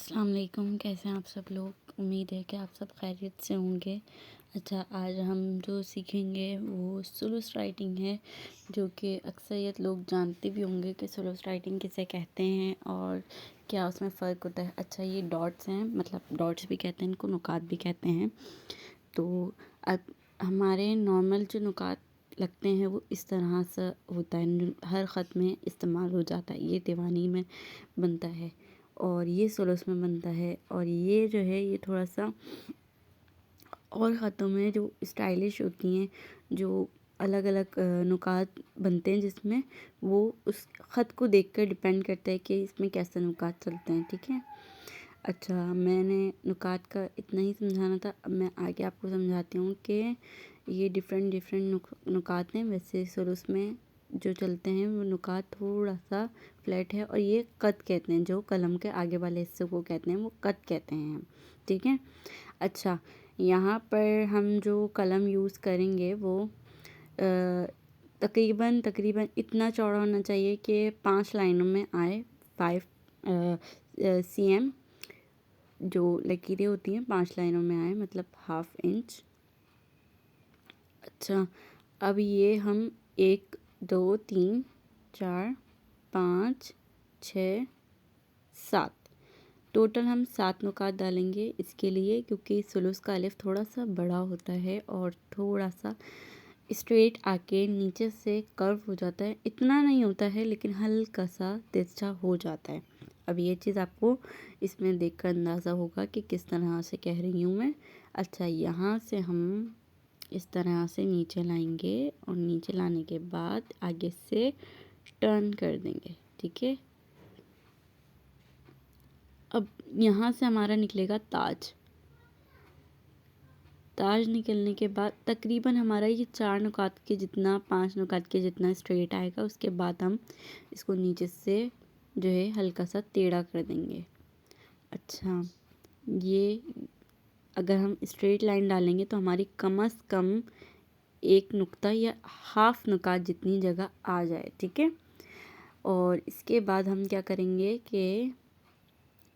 अस्सलाम वालेकुम। कैसे हैं आप सब लोग? उम्मीद है कि आप सब खैरियत से होंगे। अच्छा, आज हम जो सीखेंगे वो सुलूस राइटिंग है, जो कि अक्सरियत लोग जानते भी होंगे कि सुलूस राइटिंग किसे कहते हैं और क्या उसमें फ़र्क होता है। अच्छा, ये डॉट्स हैं, मतलब डॉट्स भी कहते हैं इनको, नुकात भी कहते हैं। तो अब हमारे नॉर्मल जो नुकात लगते हैं वो इस तरह से होता है, हर ख़त में इस्तेमाल हो जाता है। ये दीवानी में बनता है और ये सुलूस में बनता है, और ये जो है ये थोड़ा सा और ख़तों में जो स्टाइलिश होती हैं, जो अलग अलग नुकात बनते हैं, जिसमें वो उस ख़त को देखकर डिपेंड करता है कि इसमें कैसे नुकात चलते हैं। ठीक है। अच्छा, मैंने नुकात का इतना ही समझाना था। अब मैं आगे आपको समझाती हूँ कि ये डिफरेंट डिफरेंट नुकात हैं। वैसे सुलूस में जो चलते हैं वो नुकात थोड़ा सा फ्लैट है, और ये कत कहते हैं, जो कलम के आगे वाले हिस्से को कहते हैं वो कत कहते हैं। ठीक है। अच्छा, यहाँ पर हम जो कलम यूज़ करेंगे वो तकरीबन तकरीबन इतना चौड़ा होना चाहिए कि 5 लाइनों में आए। 5 cm जो लकीरें होती हैं 5 लाइनों में आए, मतलब 1/2 इंच। अच्छा, अब ये हम 1 2 3 4 5 6 7 टोटल हम 7 नुकात डालेंगे इसके लिए, क्योंकि सुलूस का अलिफ थोड़ा सा बड़ा होता है और थोड़ा सा स्ट्रेट आके नीचे से कर्व हो जाता है। इतना नहीं होता है, लेकिन हल्का सा तिरछा हो जाता है। अब ये चीज़ आपको इसमें देखकर अंदाज़ा होगा कि किस तरह से कह रही हूँ मैं। अच्छा, यहाँ से हम इस तरह से नीचे लाएंगे और नीचे लाने के बाद आगे से टर्न कर देंगे। ठीक है। अब यहाँ से हमारा निकलेगा ताज। ताज निकलने के बाद तकरीबन हमारा ये 4 नुकात के जितना, 5 नुकात के जितना स्ट्रेट आएगा। उसके बाद हम इसको नीचे से जो है हल्का सा टेढ़ा कर देंगे। अच्छा, ये अगर हम स्ट्रेट लाइन डालेंगे तो हमारी कम से कम 1 नुक्ता या 1/2 नुकात जितनी जगह आ जाए। ठीक है। और इसके बाद हम क्या करेंगे कि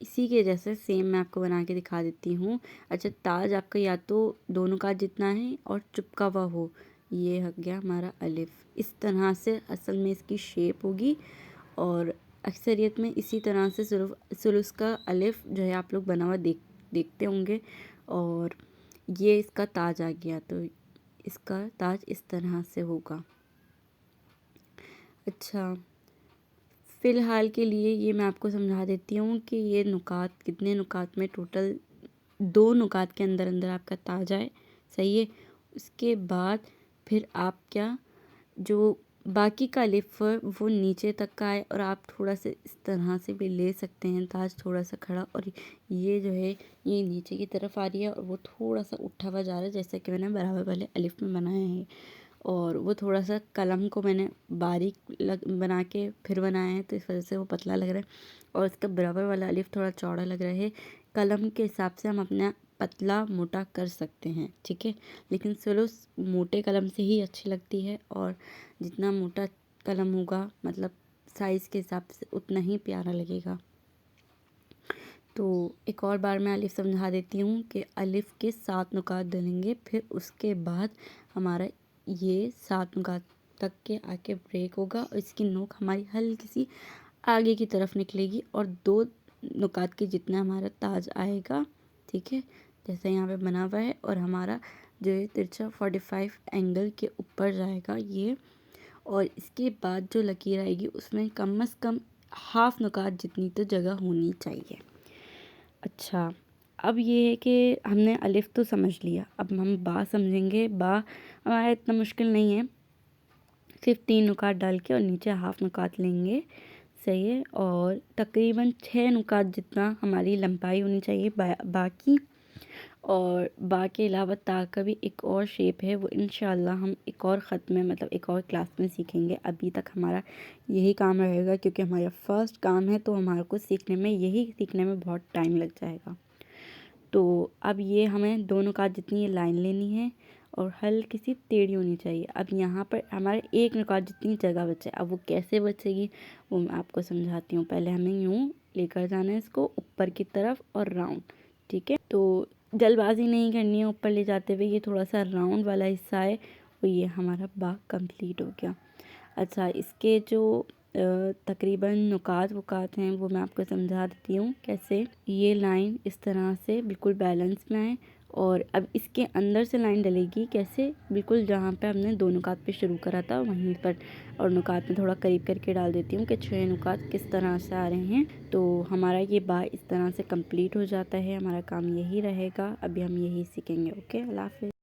इसी के जैसे सेम मैं आपको बना के दिखा देती हूँ। अच्छा, ताज आपका या तो 2 नुकात जितना है और चिपका हुआ हो। ये हो गया हमारा अलिफ। इस तरह से असल में इसकी शेप होगी, और अक्सरियत में इसी तरह से सुलूस का अलिफ जो है आप लोग बना हुआ देखते होंगे। और ये इसका ताज आ गया, तो इसका ताज इस तरह से होगा। अच्छा, फ़िलहाल के लिए ये मैं आपको समझा देती हूँ कि ये नुकात कितने नुकात में, टोटल 2 नुकात के अंदर अंदर आपका ताज आए। सही है। उसके बाद फिर आप क्या, जो बाकी का अलिफ है वो नीचे तक का आए, और आप थोड़ा सा इस तरह से भी ले सकते हैं ताज थोड़ा सा खड़ा, और ये जो है ये नीचे की तरफ आ रही है और वो थोड़ा सा उठा हुआ जा रहा है, जैसा कि मैंने बराबर वाले अलिफ में बनाया है। और वो थोड़ा सा कलम को मैंने बारीक बना के फिर बनाया है, तो इस वजह से वो पतला लग रहा है, और इसका बराबर वाला अलिफ थोड़ा चौड़ा लग रहा है। कलम के हिसाब से हम अपना पतला मोटा कर सकते हैं। ठीक है। लेकिन सुलूस मोटे कलम से ही अच्छी लगती है, और जितना मोटा कलम होगा, मतलब साइज़ के हिसाब से, उतना ही प्यारा लगेगा। तो एक और बार मैं अलिफ समझा देती हूँ कि अलिफ के 7 नुकात डलेंगे, फिर उसके बाद हमारा ये 7 नुकात तक के आके ब्रेक होगा, और इसकी नोक हमारी हल्की सी आगे की तरफ निकलेगी, और 2 नुकात के जितना हमारा ताज आएगा। ठीक है, जैसा यहाँ पे बना हुआ है, और हमारा जो है तिरछा 45 एंगल के ऊपर जाएगा ये। और इसके बाद जो लकीर आएगी उसमें कम से कम 1/2 नुकात जितनी तो जगह होनी चाहिए। अच्छा, अब ये है कि हमने अलिफ तो समझ लिया, अब हम बा समझेंगे। बा हमारा इतना मुश्किल नहीं है, सिर्फ 3 नुकात डाल के और नीचे 1/2 नुकात लेंगे। सही है। और तकरीबन 6 नुकात जितना हमारी लंबाई होनी चाहिए बाकी। और बा के अलावा ता का भी एक और शेप है, वो इंशाल्लाह हम एक और ख़त में, मतलब एक और क्लास में सीखेंगे। अभी तक हमारा यही काम रहेगा, क्योंकि हमारा फर्स्ट काम है, तो हमारे को यही सीखने में बहुत टाइम लग जाएगा। तो अब ये हमें 2 नुकात जितनी ये लाइन लेनी है, और हल्की सी टेढ़ी होनी चाहिए। अब यहाँ पर हमारे एक नुकात जितनी जगह बचे, अब वो कैसे बचेगी वो मैं आपको समझाती हूँ। पहले हमें यूँ लेकर जाना है इसको ऊपर की तरफ और राउंड, ठीक है। तो जल्दबाजी नहीं करनी है ऊपर ले जाते हुए, ये थोड़ा सा राउंड वाला हिस्सा है और ये हमारा बाग कंप्लीट हो गया। अच्छा, इसके जो तकरीबन नुकात वुकात हैं वो मैं आपको समझा देती हूँ कैसे। ये लाइन इस तरह से बिल्कुल बैलेंस में आए और अब इसके अंदर से लाइन डलेगी कैसे, बिल्कुल जहाँ पे हमने दो नुकात पे शुरू करा था वहीं पर। और नुकात में थोड़ा करीब करके डाल देती हूँ कि 6 नुकात किस तरह से आ रहे हैं। तो हमारा ये बाग इस तरह से कंप्लीट हो जाता है। हमारा काम यही रहेगा, अभी हम यही सीखेंगे। ओके, अल्लाह हाफ़िज़।